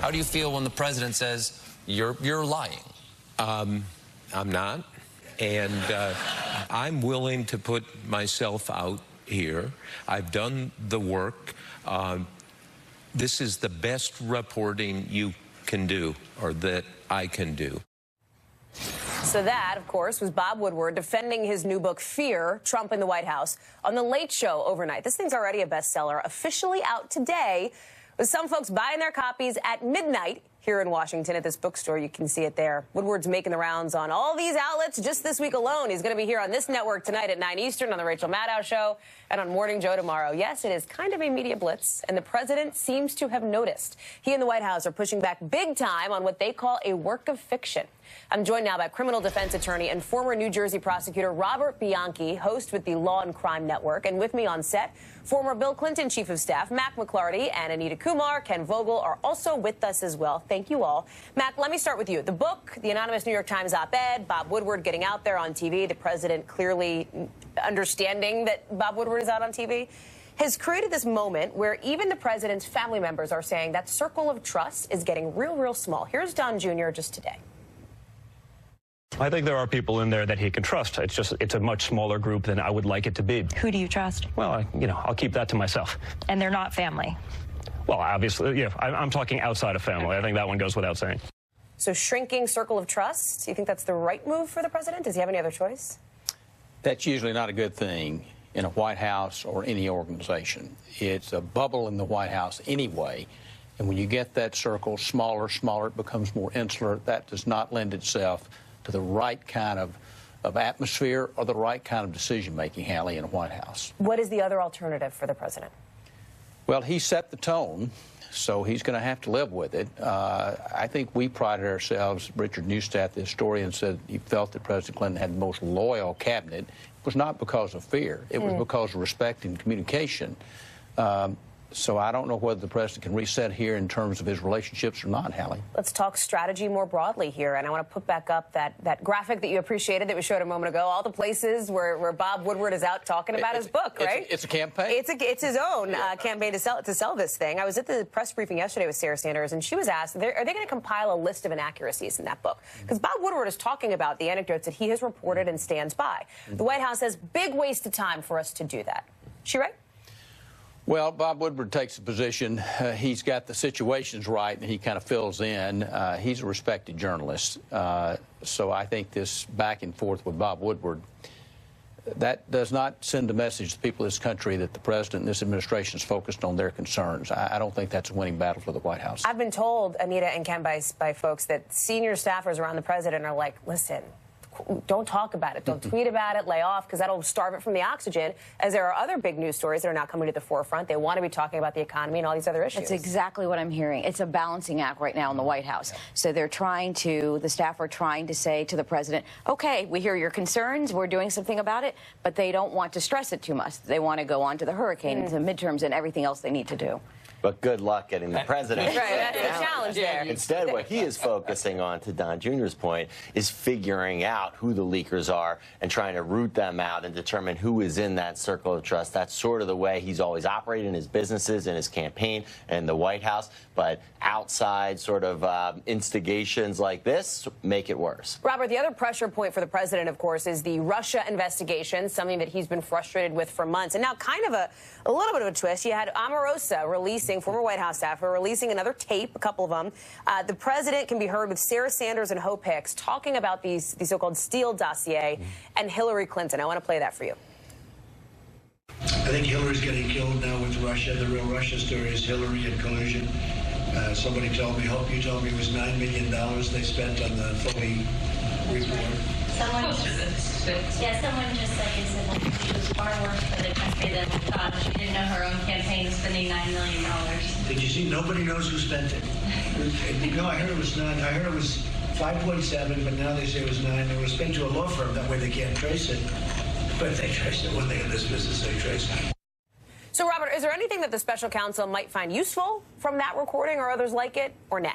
How do you feel when the president says you're lying? I'm not, and I'm willing to put myself out here. I've done the work. This is the best reporting you can do, or that I can do. So that, of course, was Bob Woodward defending his new book, Fear, Trump in the White House, on The Late Show overnight. This thing's already a bestseller, officially out today, with some folks buying their copies at midnight here in Washington at this bookstore. You can see it there. Woodward's making the rounds on all these outlets just this week alone. He's going to be here on this network tonight at 9 Eastern on The Rachel Maddow Show and on Morning Joe tomorrow. Yes, it is kind of a media blitz, and the president seems to have noticed. He and the White House are pushing back big time on what they call a work of fiction. I'm joined now by criminal defense attorney and former New Jersey prosecutor Robert Bianchi, host with the Law and Crime Network. And with me on set, former Bill Clinton chief of staff Mac McLarty and Anita Kumar, Ken Vogel are also with us as well. Thank you all. Mac, let me start with you. The book, the anonymous New York Times op-ed, Bob Woodward getting out there on TV, the president clearly understanding that Bob Woodward is out on TV, has created this moment where even the president's family members are saying that circle of trust is getting real, real small. Here's Don Jr. just today. I think there are people in there that he can trust. It's a much smaller group than I would like it to be. Who do you trust? Well, I'll keep that to myself. And they're not family? Well, obviously, yeah, I'm talking outside of family. I think that one goes without saying. So shrinking circle of trust, do you think that's the right move for the president? Does he have any other choice? That's usually not a good thing in a White House or any organization. It's a bubble in the White House anyway. And when you get that circle smaller, it becomes more insular. That does not lend itself to the right kind of atmosphere or the right kind of decision-making, Hallie, in a White House. What is the other alternative for the president? Well, he set the tone, so he's going to have to live with it. I think we prided ourselves, Richard Neustadt, the historian, said he felt that President Clinton had the most loyal cabinet. It was not because of fear. It was because of respect and communication. So I don't know whether the president can reset here in terms of his relationships or not, Hallie. Let's talk strategy more broadly here. And I want to put back up that graphic that you appreciated that we showed a moment ago, all the places where Bob Woodward is out talking about his book, right? It's a campaign. It's his own campaign to sell this thing. I was at the press briefing yesterday with Sarah Sanders, and she was asked, are they going to compile a list of inaccuracies in that book? Because Bob Woodward is talking about the anecdotes that he has reported and stands by. The White House says, big waste of time for us to do that. Is she right? Well, Bob Woodward takes a position. He's got the situations right, and he kind of fills in. He's a respected journalist. So I think this back and forth with Bob Woodward, that does not send a message to people of this country that the president and this administration is focused on their concerns. I don't think that's a winning battle for the White House. I've been told, Anita and Ken, by folks that senior staffers around the president are like, listen, don't talk about it. Don't tweet about it. Lay off, because that'll starve it from the oxygen, as there are other big news stories that are now coming to the forefront. They want to be talking about the economy and all these other issues. That's exactly what I'm hearing. It's a balancing act right now in the White House. So they're the staff are trying to say to the president, okay, we hear your concerns. We're doing something about it. But they don't want to stress it too much. They want to go on to the hurricane, to the midterms, and everything else they need to do. But good luck getting the president. Right, that's the challenge there. Instead, what he is focusing on, to Don Jr.'s point, is figuring out who the leakers are and trying to root them out and determine who is in that circle of trust. That's sort of the way he's always operated in his businesses, in his campaign, and the White House. But outside sort of instigations like this make it worse. Robert, the other pressure point for the president, of course, is the Russia investigation, something that he's been frustrated with for months. And now kind of a little bit of a twist. You had Omarosa releasing, former White House staffer, releasing another tape, a couple of them. The president can be heard with Sarah Sanders and Hope Hicks talking about the so-called Steele dossier and Hillary Clinton. I want to play that for you. I think Hillary's getting killed now with Russia. The real Russia story is Hillary and collusion. Somebody told me, Hope, you told me it was $9 million they spent on the phony report. Someone just said that she was far worse for the country than we thought. She didn't know her own campaign was spending $9 million. Did you see? Nobody knows who spent it. No, I heard it was 9. I heard it was 5.7, but now they say it was 9. It was spent to a law firm. That way they can't trace it. But if they trace it, one thing in this business, they trace it. So, Robert, is there anything that the special counsel might find useful from that recording or others like it, or nah?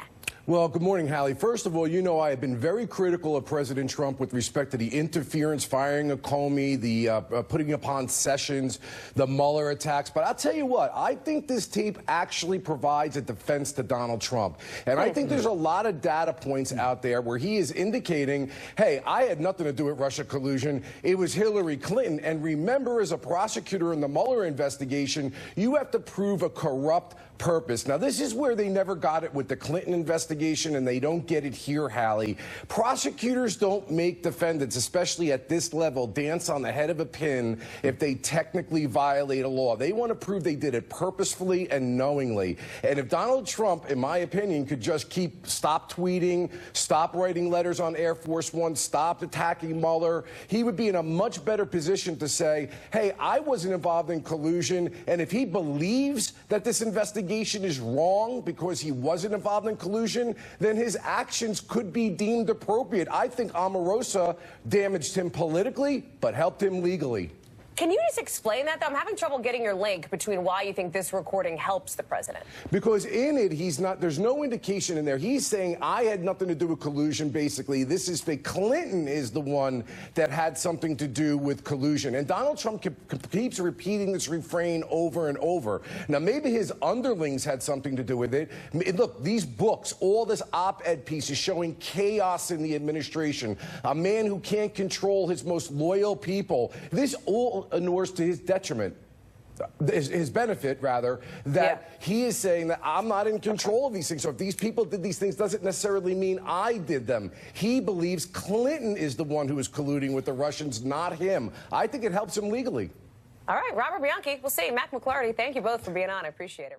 Well, good morning, Hallie. First of all, you know I have been very critical of President Trump with respect to the interference, firing of Comey, the putting upon Sessions, the Mueller attacks. But I'll tell you what, I think this tape actually provides a defense to Donald Trump. And I think there's a lot of data points out there where he is indicating, hey, I had nothing to do with Russia collusion. It was Hillary Clinton. And remember, as a prosecutor in the Mueller investigation, you have to prove a corrupt purpose. Now, this is where they never got it with the Clinton investigation, and they don't get it here, Hallie. Prosecutors don't make defendants, especially at this level, dance on the head of a pin if they technically violate a law. They want to prove they did it purposefully and knowingly. And if Donald Trump, in my opinion, could just stop tweeting, stop writing letters on Air Force One, stop attacking Mueller, he would be in a much better position to say, hey, I wasn't involved in collusion. And if he believes that this investigation is wrong because he wasn't involved in collusion, then his actions could be deemed appropriate. I think Omarosa damaged him politically, but helped him legally. Can you just explain that, though? I'm having trouble getting your link between why you think this recording helps the president. Because in it, there's no indication in there. He's saying, I had nothing to do with collusion, basically. This is fake. Clinton is the one that had something to do with collusion. And Donald Trump keeps repeating this refrain over and over. Now, maybe his underlings had something to do with it. Look, these books, all this op-ed piece is showing chaos in the administration. A man who can't control his most loyal people. This all inures to his detriment, his benefit, rather, that he is saying that I'm not in control of these things. So if these people did these things, doesn't necessarily mean I did them. He believes Clinton is the one who is colluding with the Russians, not him. I think it helps him legally. All right, Robert Bianchi, we'll see. Matt McClarty, thank you both for being on. I appreciate it.